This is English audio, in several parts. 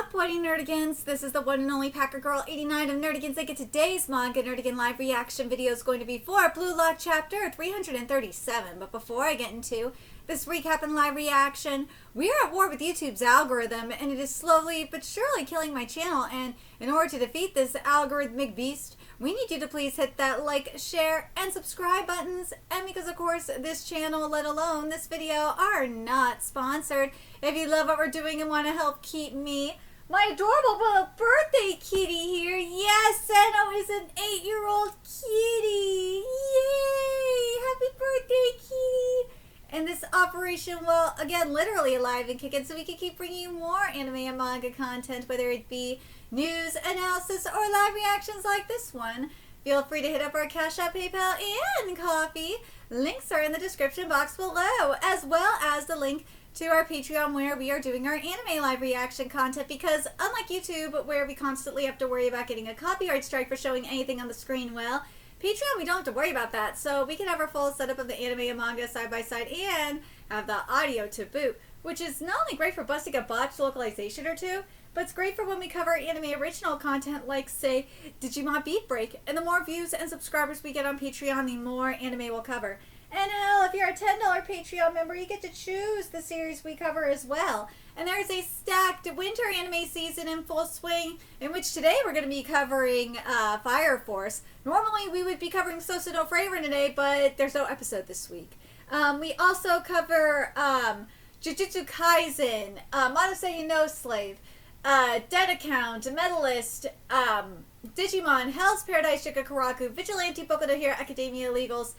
up, Whitey Nerdigans? This is the one and only Packer Girl 89 of Nerdigans. I get today's Manga Nerdigan live reaction video is going to be for Blue Lock Chapter 337. But before I get into this recap and live reaction, we are at war with YouTube's algorithm, and it is slowly but surely killing my channel. And in order to defeat this algorithmic beast, we need you to please hit that like, share, and subscribe buttons. And because, of course, this channel, let alone this video, are not sponsored. If you love what we're doing and want to help keep me, my adorable little birthday kitty here, yes, Seno is an 8-year-old kitty. Yay! Happy birthday, kitty! And this operation will, again, literally alive and kicking, so we can keep bringing you more anime and manga content, whether it be news, analysis, or live reactions like this one. Feel free to hit up our Cash App, PayPal, and Coffee. Links are in the description box below, as well as the link to our Patreon, where we are doing our anime live reaction content, because unlike YouTube, where we constantly have to worry about getting a copyright strike for showing anything on the screen, well, Patreon, we don't have to worry about that, so we can have our full setup of the anime and manga side by side and have the audio to boot, which is not only great for busting a botched localization or two, but it's great for when we cover anime original content like, say, Digimon Beat Break, and the more views and subscribers we get on Patreon, the more anime we'll cover. And hell, if you're a $10 Patreon member, you get to choose the series we cover as well. And there's a stacked winter anime season in full swing, in which today we're going to be covering Fire Force. Normally we would be covering Soso no Frieren today, but there's no episode this week. We also cover Jujutsu Kaisen, Monosei no Slave, Dead Account, Medalist, Digimon, Hell's Paradise Shikakuraku, Vigilante Boku no Hero Academia Illegals,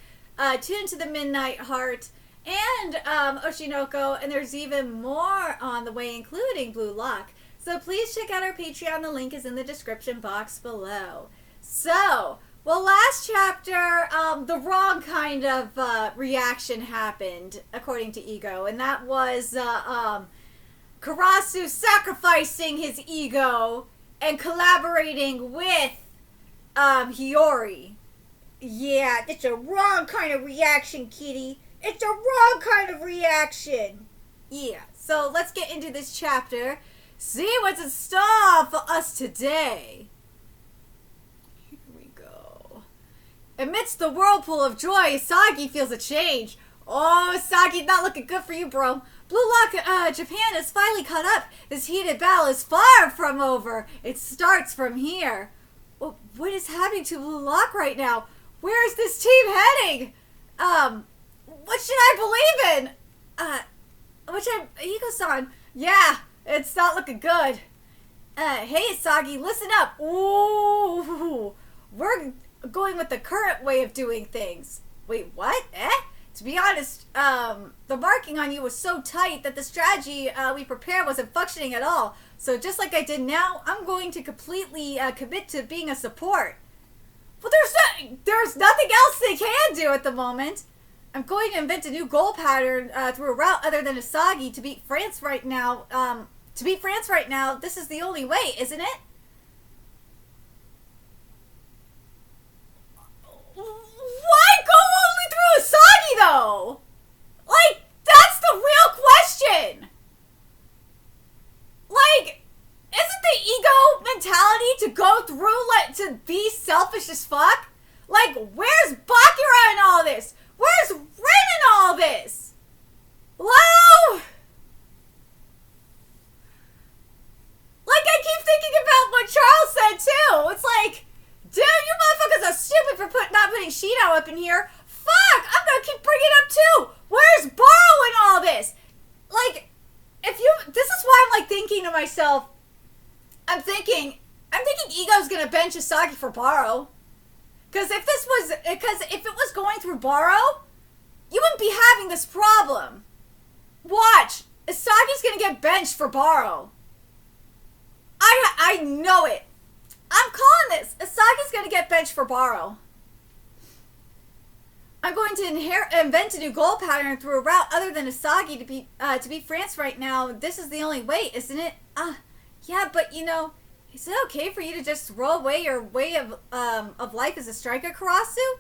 Tune to the Midnight Heart, and Oshinoko, and there's even more on the way, including Blue Lock. So please check out our Patreon. The link is in the description box below. So, well, last chapter, the wrong kind of reaction happened, according to Ego, and that was Karasu sacrificing his ego and collaborating with Hiyori. Yeah, it's a wrong kind of reaction, kitty. It's a wrong kind of reaction. Yeah, so let's get into this chapter. See what's in store for us today. Here we go. Amidst the whirlpool of joy, Isagi feels a change. Oh, Isagi's not looking good for you, bro. Blue Lock, Japan has finally caught up. This heated battle is far from over. It starts from here. Well, what is happening to Blue Lock right now? Where is this team heading? What should I believe in? Ego-san. Yeah, it's not looking good. Hey, Isagi, listen up. Ooh, we're going with the current way of doing things. Wait, what? To be honest, the marking on you was so tight that the strategy we prepared wasn't functioning at all. So just like I did now, I'm going to completely commit to being a support. Well, there's nothing else they can do at the moment. I'm going to invent a new goal pattern through a route other than Isagi to beat France right now. This is the only way, isn't it? Why go only through Isagi, though? Like, that's the real question. Like, isn't the ego mentality to go through, to be selfish as fuck? Like, where's Bakura in all this? Where's Rin in all this? Hello? Like, I keep thinking about what Charles said, too. It's like, dude, you motherfuckers are stupid for not putting Shido up in here. Fuck, I'm gonna keep bringing it up, too. Where's Baro in all this? Like, this is why I'm, like, thinking to myself, I'm thinking Ego's gonna bench Isagi for Baro. Because if it was going through Baro, you wouldn't be having this problem. Watch, Isagi's gonna get benched for Baro. I know it. I'm calling this. Isagi's gonna get benched for Baro. I'm going to invent a new goal pattern through a route other than Isagi to beat France right now. This is the only way, isn't it? Yeah, but you know, is it okay for you to just throw away your way of life as a striker, Karasu?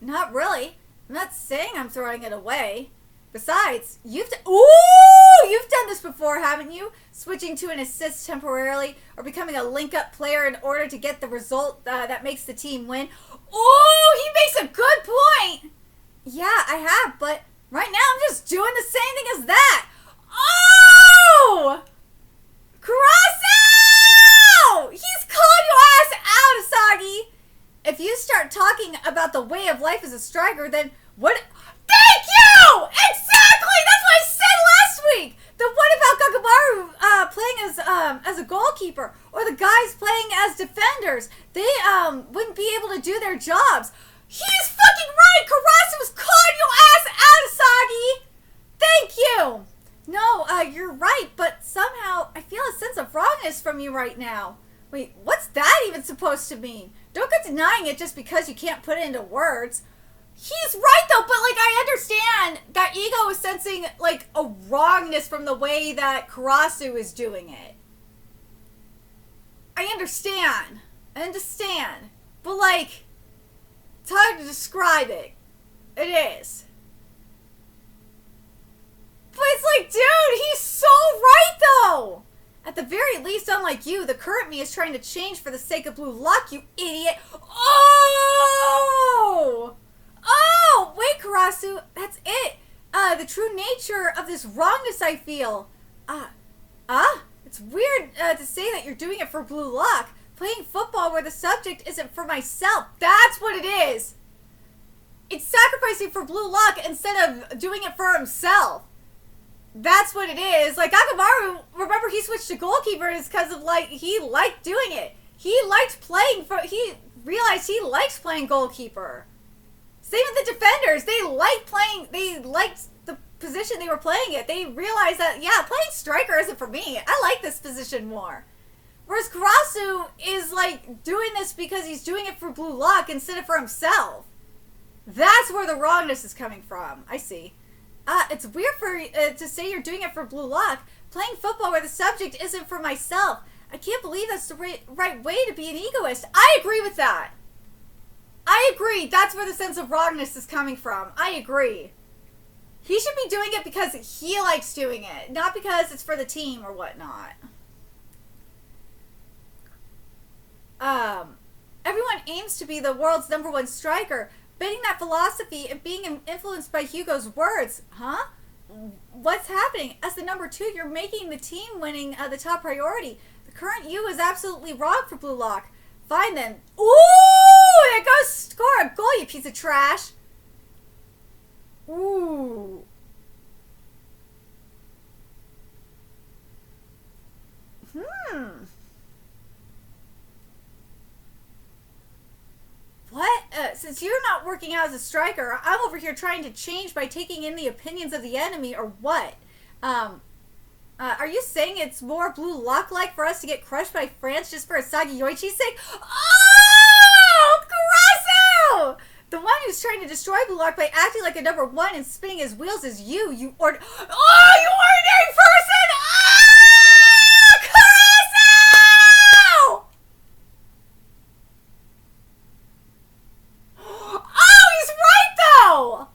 Not really. I'm not saying I'm throwing it away. Besides, you've done this before, haven't you? Switching to an assist temporarily or becoming a link-up player in order to get the result that makes the team win. Ooh, he makes a good point. Yeah, I have, but right now I'm just doing the same thing as that. Oh! Crosso! He's calling your ass out, Asagi. If you start talking about the way of life as a striker, then what... Thank you! Exactly! That's what I said last week! Then what about Gakamaru playing as a goalkeeper? Or the guys playing as defenders? They wouldn't be able to do their jobs. He's fucking right! Karasu was calling your ass out, Asagi! Thank you! No, you're right, but somehow I feel a sense of wrongness from you right now. Wait, what's that even supposed to mean? Don't go denying it just because you can't put it into words. He's right though, but like I understand that Ego is sensing like a wrongness from the way that Karasu is doing it. I understand. But like, it's hard to describe it. It is. But it's like, dude, he's so right though! At the very least, unlike you, the current me is trying to change for the sake of Blue Lock, you idiot. Oh! Oh! Wait, Karasu, that's it. The true nature of this wrongness I feel. It's weird to say that you're doing it for Blue Lock. Playing football where the subject isn't for myself. That's what it is. It's sacrificing for Blue Lock instead of doing it for himself. That's what it is. Like, Akamaru, remember he switched to goalkeeper is because of, like, he liked doing it. He realized he liked playing goalkeeper. Same with the defenders. They liked the position they were playing it. They realized that, yeah, playing striker isn't for me. I like this position more. Whereas Karasu is, like, doing this because he's doing it for Blue Lock instead of for himself. That's where the wrongness is coming from. I see. It's weird to say you're doing it for Blue Lock. Playing football where the subject isn't for myself. I can't believe that's the right way to be an egoist. I agree with that. I agree. That's where the sense of wrongness is coming from. I agree. He should be doing it because he likes doing it, not because it's for the team or whatnot. Everyone aims to be the world's #1 striker. Bending that philosophy and being influenced by Hugo's words. Huh? What's happening? As the #2, you're making the team winning the top priority. The current you is absolutely wrong for Blue Lock. Fine then. Ooh! There goes score a goal, you piece of trash. Ooh. What? Since you're not working out as a striker, I'm over here trying to change by taking in the opinions of the enemy, or what? Are you saying it's more Blue Lock-like for us to get crushed by France just for Asagi Yoichi's sake? Oh! Karasu! The one who's trying to destroy Blue Lock by acting like a #1 and spinning his wheels is you ordinary person! Ah! Karasu! Oh, he's right though!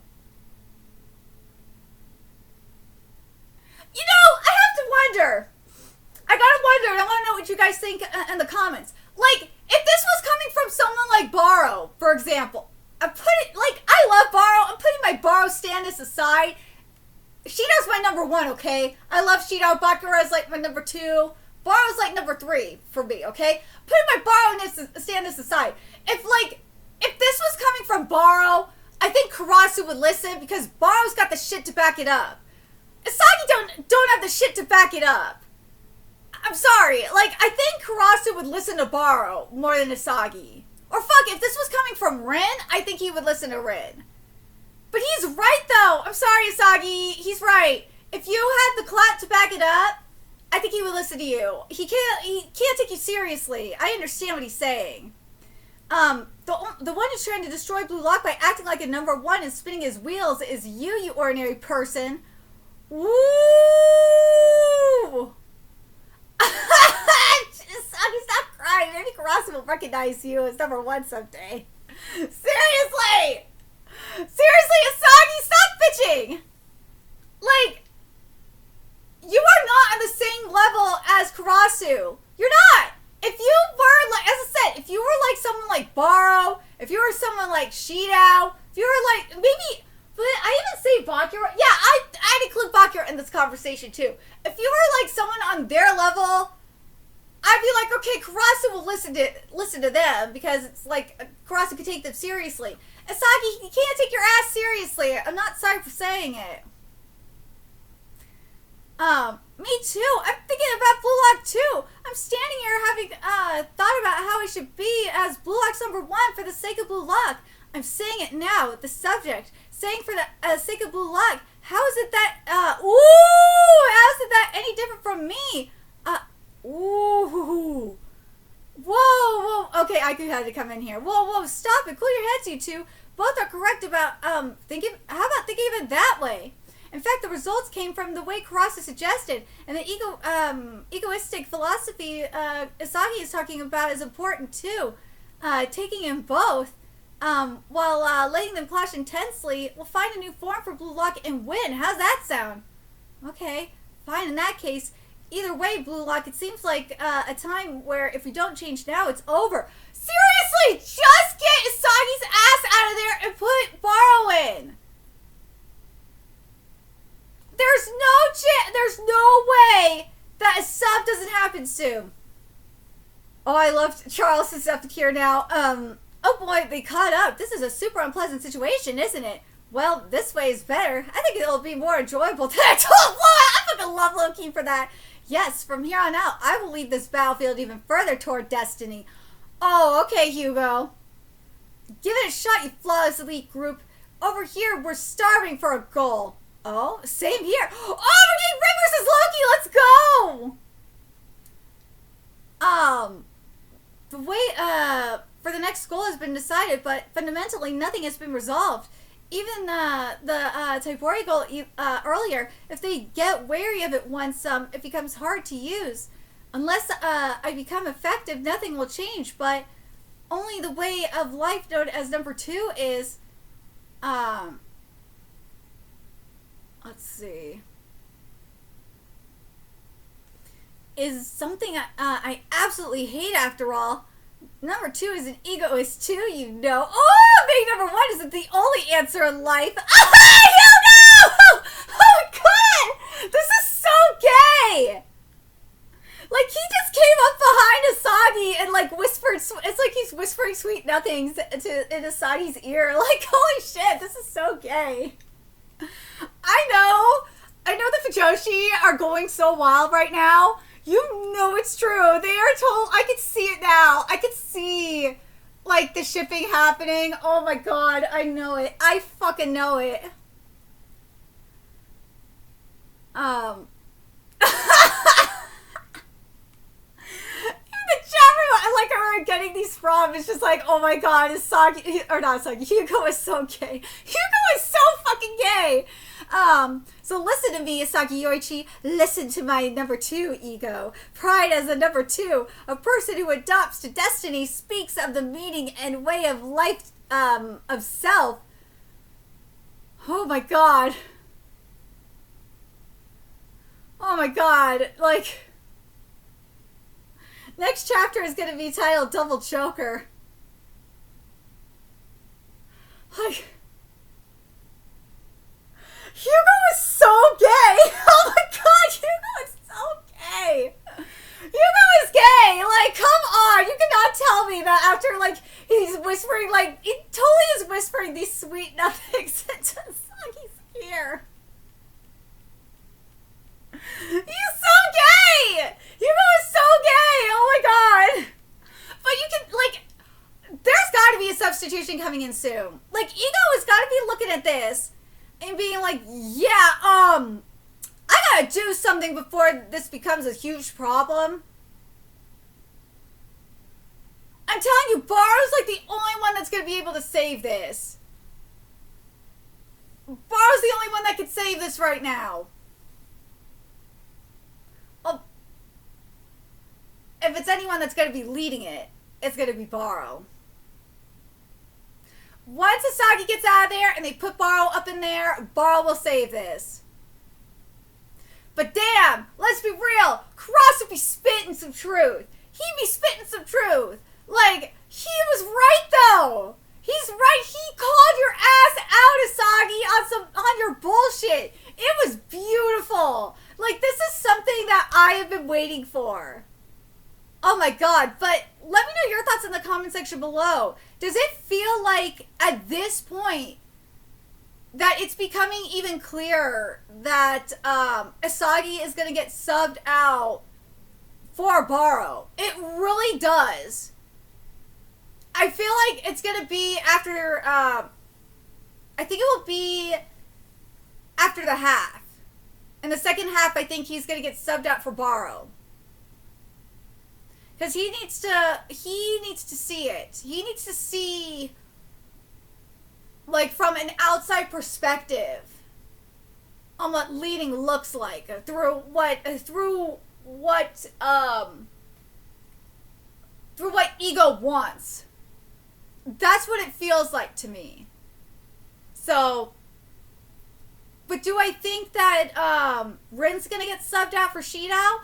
You know, I have to wonder. I gotta wonder, and I want to know what you guys think in the comments. Like, if this was coming from someone like Baro, for example, I love Baro. I'm putting my Baro standness aside. Shido's my #1, okay? I love Shido. Bakura's like my #2. Baro's like #3 for me, okay? Putting my Baro standness aside. If this was coming from Baro, I think Karasu would listen because Baro's got the shit to back it up. Asagi don't have the shit to back it up. I'm sorry. Like, I think Karasu would listen to Baro more than Asagi. Or fuck, if this was coming from Rin, I think he would listen to Rin. But he's right though. I'm sorry, Asagi. He's right. If you had the clout to back it up, I think he would listen to you. He can't take you seriously. I understand what he's saying. The one who's trying to destroy Blue Lock by acting like a #1 and spinning his wheels is you ordinary person. Woo! Asagi, stop crying. Maybe Karasu will recognize you as #1 someday. Seriously! Seriously, Asagi, stop bitching! Like, you are not on the same level as Karasu. You're not. If you were, like, as I said, if you were like someone like Baro, if you were someone like Shidao, if you were like, maybe, but I even say Bakura. Yeah, I'd include Bakura in this conversation too. If you were like someone on their level, I'd be like, okay, Karasu will listen to them because it's like Karasu can take them seriously. Asagi, you can't take your ass seriously. I'm not sorry for saying it. Me too. I'm thinking about Blue Lock too. I'm standing here having thought about how I should be as Blue Lock's #1 for the sake of Blue Lock. I'm saying it now. The subject saying for the sake of Blue Lock. How is it that? How is it that any different from me? Ooh. Whoa. Okay, I could have to come in here. Whoa. Stop it. Cool your heads, you two. Both are correct about thinking. How about thinking of it that way? In fact, the results came from the way Karasu suggested, and the egoistic philosophy Isagi is talking about is important too. Taking in both, while letting them clash intensely, will find a new form for Blue Lock and win. How's that sound? Okay, fine. In that case, either way, Blue Lock, it seems like a time where if we don't change now, it's over. Seriously, just get Isagi's ass out of there and put Baro in. There's no way that a sub doesn't happen soon. Oh, I love Charles is up here now. Oh boy, they caught up. This is a super unpleasant situation, isn't it? Well, this way is better. I think it'll be more enjoyable than I told Laura. I fucking love Loki for that. Yes, from here on out, I will lead this battlefield even further toward destiny. Oh, okay, Hugo. Give it a shot, you flawless elite group. Over here, we're starving for a goal. Oh, same here. Oh, we're getting Red versus Loki. Let's go. The way for the next goal has been decided, but fundamentally nothing has been resolved. Even the Taibori goal earlier, if they get wary of it once, it becomes hard to use. Unless I become effective, nothing will change. But only the way of life known as #2 is let's see. Is something I absolutely hate after all. #2 is an egoist too, you know. Oh, being #1 isn't the only answer in life. Hugo! Oh my god! This is so gay! Like, he just came up behind Asagi and like whispered, it's like he's whispering sweet nothings in Asagi's ear. Like, holy shit, this is so gay. I know the Fujoshi are going so wild right now. You know it's true. They are told. I can see it now. I can see, like, the shipping happening. Oh my god, I know it. I fucking know it. The chat room, I like where we're getting these from. It's just like, oh my god, Hugo is so gay. Hugo is so fucking gay. So listen to me, Asagi Yoichi. Listen to my #2 ego. Pride as a #2. A person who adopts to destiny speaks of the meaning and way of life, of self. Oh my god. Oh my god. Like, next chapter is going to be titled Double Choker. Like, Hugo is so gay! Oh my god, Hugo is so gay! Hugo is gay! Like, come on! You cannot tell me that after, like, he's whispering, like, he totally is whispering these sweet nothings into Asagi's ear. He's so gay! Hugo is so gay! Oh my god! But you can, like, there's gotta be a substitution coming in soon. Like, Ego has gotta be looking at this and being like, yeah, I gotta do something before this becomes a huge problem. I'm telling you, Baro's like the only one that's gonna be able to save this. Baro's the only one that can save this right now. Well, if it's anyone that's gonna be leading it, it's gonna be Baro. Once Asagi gets out of there and they put Baro up in there, Baro will save this. But damn, let's be real, Cross would be spitting some truth. He'd be spitting some truth. Like, he was right though. He's right. He called your ass out, Asagi, on your bullshit. It was beautiful. Like, this is something that I have been waiting for. Oh my god. But let me know your thoughts in the comment section below. Does it feel like at this point that it's becoming even clearer that Asagi is going to get subbed out for Baro? It really does. I feel like it's going to be after, I think it will be after the half. In the second half, I think he's going to get subbed out for Baro. Because he needs to see it. He needs to see, like, from an outside perspective on what leading looks like. Through what ego wants. That's what it feels like to me. So, but do I think that Rin's gonna get subbed out for Shidao?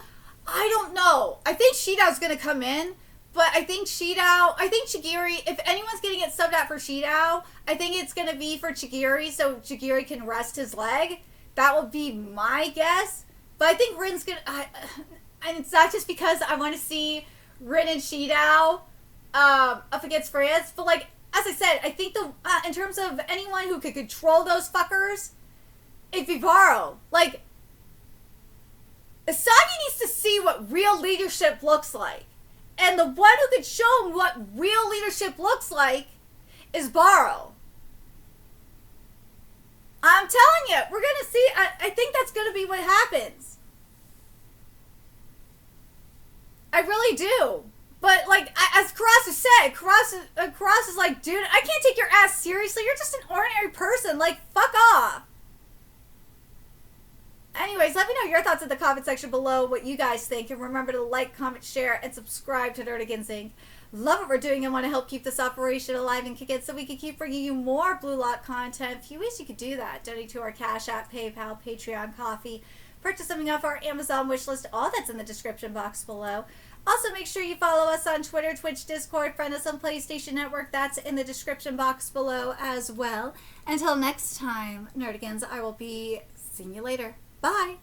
I don't know. I think Shidao's gonna come in, but I think Chigiri, if anyone's gonna get subbed out for Shidao, I think it's gonna be for Chigiri so Chigiri can rest his leg. That would be my guess. But I think Rin's gonna, and it's not just because I want to see Rin and Shidao up against France, but like, as I said, I think in terms of anyone who could control those fuckers, it'd be Baro. Like, Asagi needs to see what real leadership looks like. And the one who could show him what real leadership looks like is Baro. I'm telling you, we're going to see, I think that's going to be what happens. I really do. But, like, as Cross has said, Cross is like, dude, I can't take your ass seriously. You're just an ordinary person. Like, fuck off. Anyways, let me know your thoughts in the comment section below, what you guys think. And remember to like, comment, share, and subscribe to Nerdigans Inc. Love what we're doing and want to help keep this operation alive and kicking so we can keep bringing you more Blue Lock content. A few ways you could do that. Donate to our Cash App, PayPal, Patreon, Coffee. Purchase something off our Amazon wishlist. All that's in the description box below. Also, make sure you follow us on Twitter, Twitch, Discord, friend us on PlayStation Network. That's in the description box below as well. Until next time, Nerdigans, I will be seeing you later. Bye!